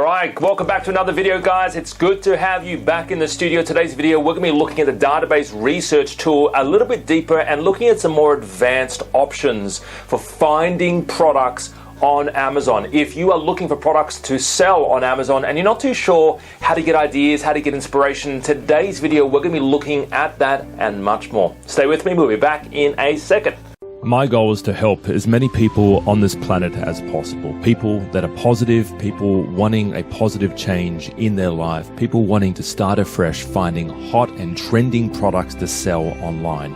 Alright, welcome back to another video, guys. It's good to have you back in the studio. Today's video, we're going to be looking at the database research tool a little bit deeper and looking at some more advanced options for finding products on Amazon. If you are looking for products to sell on Amazon and you're not too sure how to get ideas, how to get inspiration, today's video, we're going to be looking at that and much more. Stay with me, we'll be back in a second. My goal is to help as many people on this planet as possible. People that are positive, people wanting a positive change in their life, people wanting to start afresh, finding hot and trending products to sell online,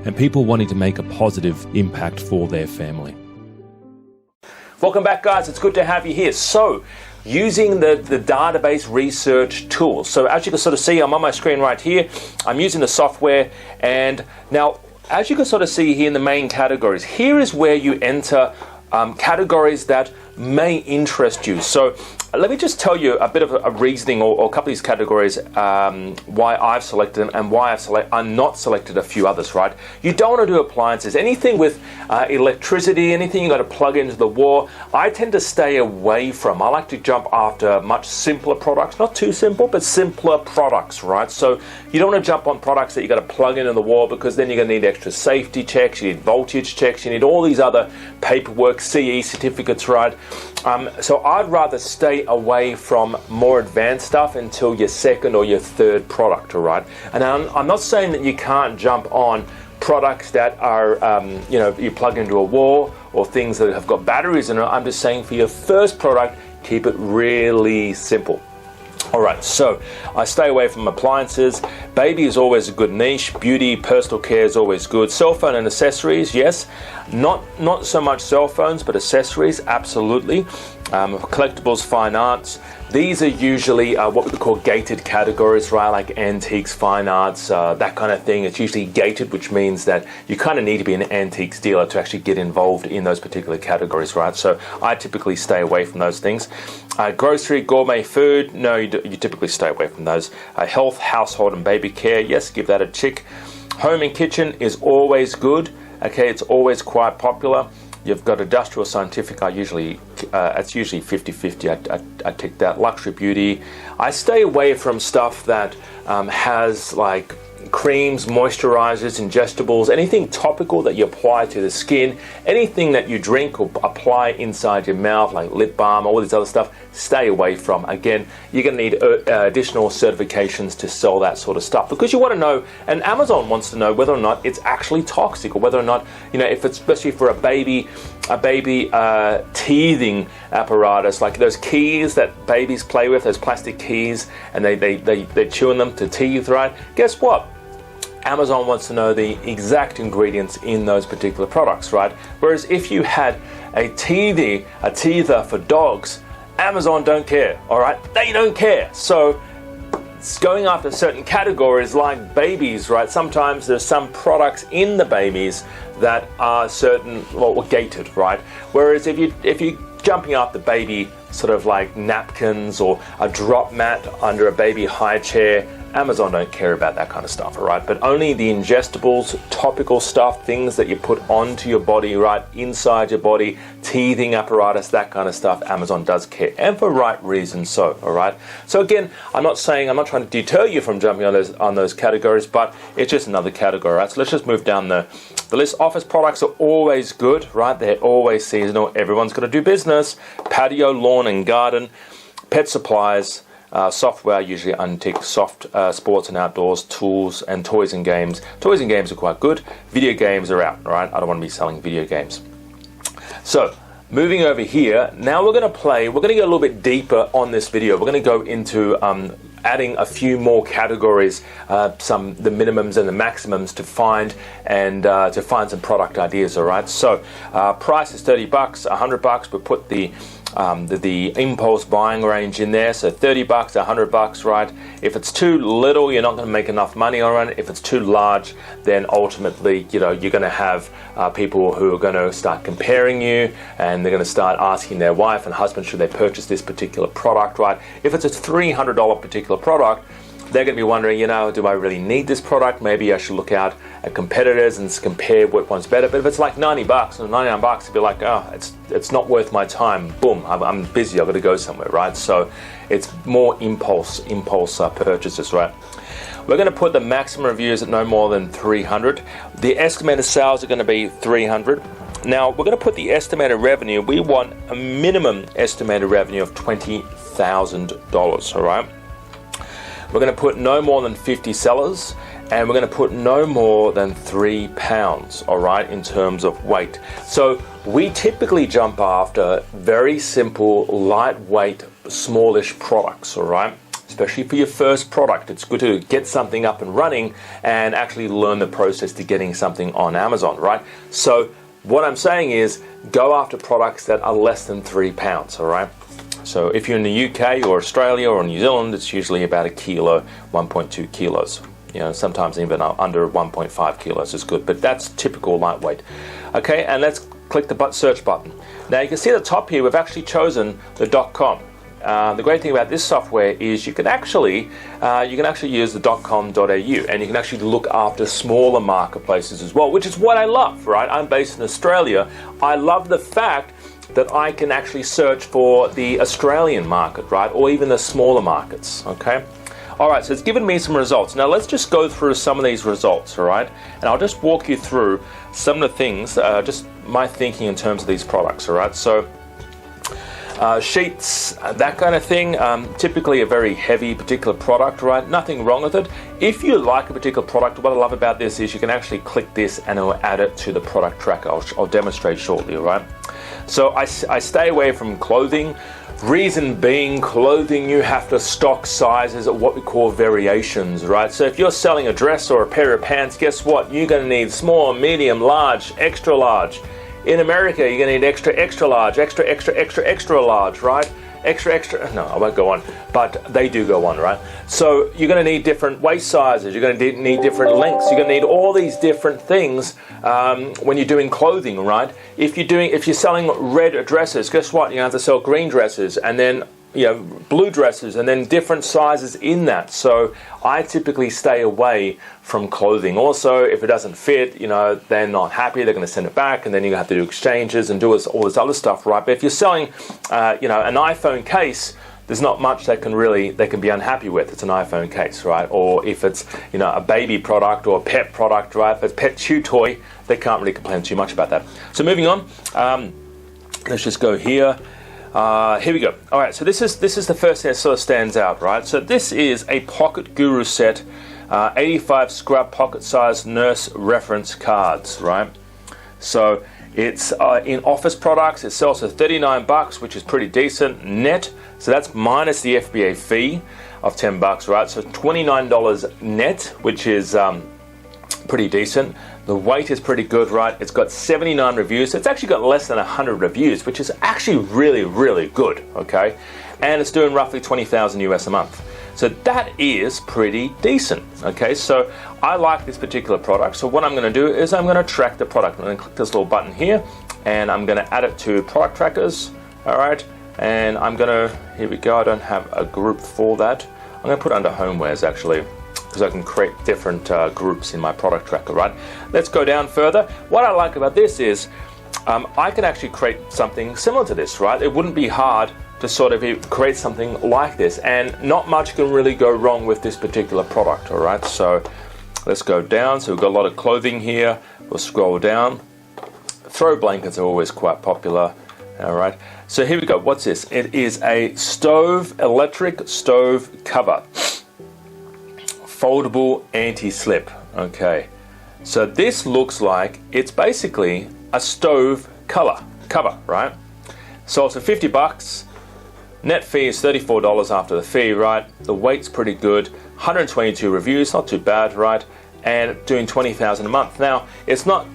and people wanting to make a positive impact for their family. Welcome back, guys. It's good to have you here. So, using the database research tool. So as you can sort of see, I'm on my screen right here. I'm using the software, and now as you can sort of see here in the main categories, here is where you enter categories that may interest you. So let me just tell you a bit of a reasoning or a couple of these categories, why I've selected them and why I've not selected a few others, right? You don't want to do appliances. Anything with electricity, anything you got to plug into the wall, I tend to stay away from. I like to jump after much simpler products, not too simple, but simpler products, right? So you don't want to jump on products that you got to plug into the wall, because then you're going to need extra safety checks, you need voltage checks, you need all these other paperwork, CE certificates, right? So I'd rather stay away from more advanced stuff until your second or your third product, all right? And I'm not saying that you can't jump on products that are, you plug into a wall or things that have got batteries in it. I'm just saying for your first product, keep it really simple. All right, so I stay away from appliances. Baby is always a good niche. Beauty, personal care is always good. Cell phone and accessories, yes. Not so much cell phones, but accessories, absolutely. Collectibles, fine arts. These are usually what we call gated categories, right? Like antiques, fine arts, that kind of thing. It's usually gated, which means that you kind of need to be an antiques dealer to actually get involved in those particular categories, right? So I typically stay away from those things. Grocery, gourmet food, no, you typically stay away from those. Health, household and baby care, yes, give that a tick. Home and kitchen is always good. Okay, it's always quite popular. You've got industrial, scientific, it's usually 50-50, I tick that. Luxury, beauty. I stay away from stuff that has like creams, moisturizers, ingestibles, anything topical that you apply to the skin, anything that you drink or apply inside your mouth, like lip balm, all this other stuff, stay away from. Again, you're going to need additional certifications to sell that sort of stuff, because you want to know, and Amazon wants to know whether or not it's actually toxic, or whether or not, if it's especially for a baby teething apparatus, like those keys that babies play with, those plastic keys, and they chew on them to teeth, right? Guess what? Amazon wants to know the exact ingredients in those particular products, right? Whereas if you had a teether for dogs, Amazon don't care, all right? They don't care. So it's going after certain categories like babies, right? Sometimes there's some products in the babies that are gated, right? Whereas if you're jumping after baby sort of like napkins or a drop mat under a baby high chair, Amazon don't care about that kind of stuff, all right? But only the ingestibles, topical stuff, things that you put onto your body, right, inside your body, teething apparatus, that kind of stuff, Amazon does care, and for right reasons so, all right? So again, I'm not trying to deter you from jumping on those categories, but it's just another category, right? So let's just move down the list. Office products are always good, right? They're always seasonal. Everyone's got to do business. Patio, lawn and garden, pet supplies, software, usually untick. Soft sports and outdoors, tools and toys and games. Toys and games are quite good. Video games are out, right? I don't want to be selling video games. So moving over here, now we're going to go a little bit deeper on this video. We're going to go into adding a few more categories, the minimums and the maximums to find some product ideas, all right? So price is $30, $100. We put the impulse buying range in there, so $30, $100, right? If it's too little, you're not going to make enough money on it. If it's too large, then ultimately, you're going to have people who are going to start comparing you, and they're going to start asking their wife and husband, should they purchase this particular product, right? If it's a $300 particular product, they're going to be wondering, you know, do I really need this product? Maybe I should look out at competitors and compare what one's better. But if it's like $90 or $99, it'd be like, oh, it's not worth my time. Boom, I'm busy, I've got to go somewhere, right? So it's more impulse purchases, right? We're going to put the maximum reviews at no more than 300. The estimated sales are going to be 300. Now, we're going to put the estimated revenue. We want a minimum estimated revenue of $20,000, all right? We're going to put no more than 50 sellers, and we're going to put no more than 3 pounds, all right, in terms of weight. So we typically jump after very simple, lightweight, smallish products, all right? Especially for your first product, it's good to get something up and running and actually learn the process to getting something on Amazon, right? So what I'm saying is go after products that are less than 3 pounds, all right? So if you're in the UK or Australia or New Zealand, it's usually about a kilo, 1.2 kilos. You know, sometimes even under 1.5 kilos is good, but that's typical lightweight. Okay, and let's click the search button. Now you can see at the top here, we've actually chosen the .com. The great thing about this software is you can actually use the .com.au, and you can actually look after smaller marketplaces as well, which is what I love, right? I'm based in Australia. I love the fact that I can actually search for the Australian market, right? Or even the smaller markets, okay? All right, so it's given me some results. Now let's just go through some of these results, all right? And I'll just walk you through some of the things, just my thinking in terms of these products, all right? So sheets, that kind of thing, typically a very heavy particular product, right? Nothing wrong with it. If you like a particular product, what I love about this is you can actually click this and it'll add it to the product tracker. I'll demonstrate shortly, all right? So I stay away from clothing. Reason being, clothing, you have to stock sizes at what we call variations, right? So if you're selling a dress or a pair of pants, guess what? You're going to need small, medium, large, extra large. In America, you're going to need extra, extra large, extra, extra, extra, extra large, right? Extra, extra, no, I won't go on, but they do go on, right? So you're going to need different waist sizes, you're going to need different lengths, you're going to need all these different things when you're doing clothing, right? If you're selling red dresses, guess what? You have to sell green dresses, and then blue dresses, and then different sizes in that. So I typically stay away from clothing. Also, if it doesn't fit, they're not happy, they're going to send it back, and then you have to do exchanges and do all this other stuff, right? But if you're selling, an iPhone case, there's not much they can be unhappy with. It's an iPhone case, right? Or if it's, a baby product or a pet product, right? If it's a pet chew toy, they can't really complain too much about that. So moving on, let's just go here. Here we go. All right, so this is the first thing that sort of stands out, right? So this is a Pocket Guru set, 85 scrub pocket-sized nurse reference cards, right? So it's in office products. It sells for $39, which is pretty decent net. So that's minus the FBA fee of $10, right? So $29 net, which is pretty decent. The weight is pretty good, right? It's got 79 reviews. It's actually got less than 100 reviews, which is actually really, really good, okay? And it's doing roughly 20,000 US a month. So that is pretty decent, okay? So I like this particular product. So what I'm going to do is I'm going to track the product. I'm going to click this little button here, and I'm going to add it to product trackers, all right? And I'm going to, here we go, I don't have a group for that. I'm going to put it under homewares, actually, because I can create different groups in my product tracker, right? Let's go down further. What I like about this is I can actually create something similar to this, right? It wouldn't be hard to sort of create something like this, and not much can really go wrong with this particular product, all right? So let's go down. So we've got a lot of clothing here. We'll scroll down. Throw blankets are always quite popular, all right? So here we go. What's this? It is a electric stove cover. Foldable anti-slip. Okay, so this looks like it's basically a stove cover, right? So it's for $50. Net fee is $34 after the fee, right? The weight's pretty good. 122 reviews, not too bad, right? And doing 20,000 a month. Now, it's not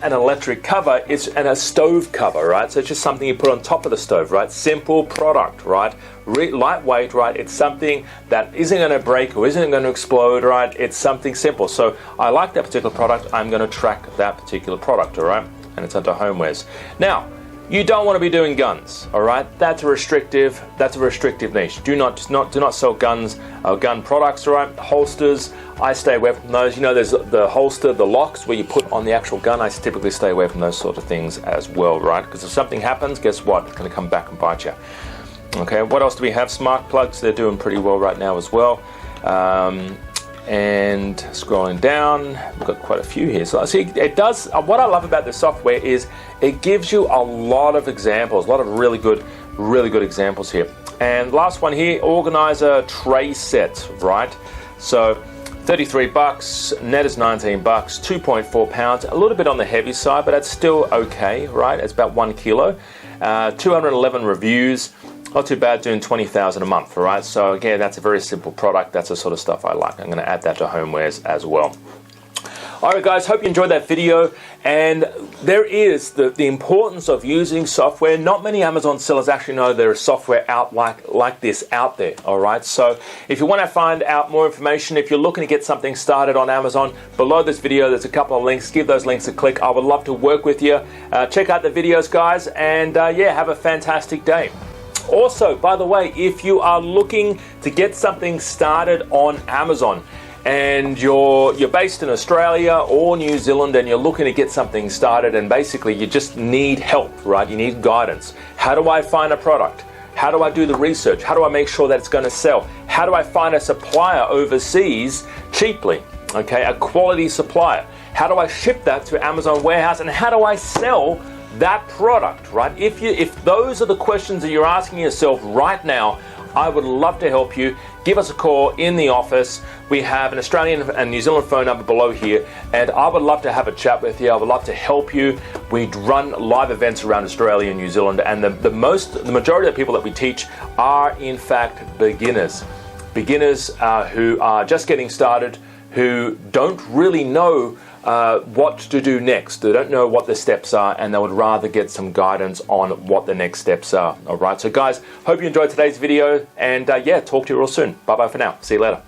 an electric cover, it's a stove cover, right? So it's just something you put on top of the stove, right? Simple product, right? Lightweight, right? It's something that isn't going to break or isn't going to explode, right? It's something simple. So I like that particular product. I'm going to track that particular product, all right? And it's under homewares. Now, you don't want to be doing guns, all right? That's a restrictive niche. Do not sell guns or gun products, all right? Holsters, I stay away from those. You know, there's the holster, the locks where you put on the actual gun. I typically stay away from those sort of things as well, right? Because if something happens, guess what? It's going to come back and bite you. Okay, what else do we have? Smart plugs, they're doing pretty well right now as well. And scrolling down, we've got quite a few here. So see, it does, what I love about this software is it gives you a lot of examples, a lot of really good examples here. And last one here, organizer tray set, right? So 33 bucks, net is 19 bucks, 2.4 pounds, a little bit on the heavy side, but that's still okay, right? It's about 1 kilo. 211 reviews. Not too bad, doing 20,000 a month, all right? So again, that's a very simple product. That's the sort of stuff I like. I'm going to add that to homewares as well. All right, guys, hope you enjoyed that video. And there is the importance of using software. Not many Amazon sellers actually know there is software out like this out there, all right? So if you want to find out more information, if you're looking to get something started on Amazon, below this video, there's a couple of links. Give those links a click. I would love to work with you. Check out the videos, guys, and yeah, have a fantastic day. Also, by the way, if you are looking to get something started on Amazon and you're based in Australia or New Zealand and you're looking to get something started and basically you just need help, right? You need guidance. How do I find a product? How do I do the research? How do I make sure that it's going to sell? How do I find a supplier overseas cheaply? Okay, a quality supplier. How do I ship that to Amazon warehouse, and how do I sell that product, right? If those are the questions that you're asking yourself right now, I would love to help you. Give us a call in the office. We have an Australian and New Zealand phone number below here, and I would love to have a chat with you. I would love to help you. We run live events around Australia and New Zealand, and the majority of the people that we teach are in fact beginners who are just getting started, who don't really know what to do next. They don't know what the steps are, and they would rather get some guidance on what the next steps are. All right, so guys, hope you enjoyed today's video, and yeah, talk to you real soon. Bye bye for now. See you later.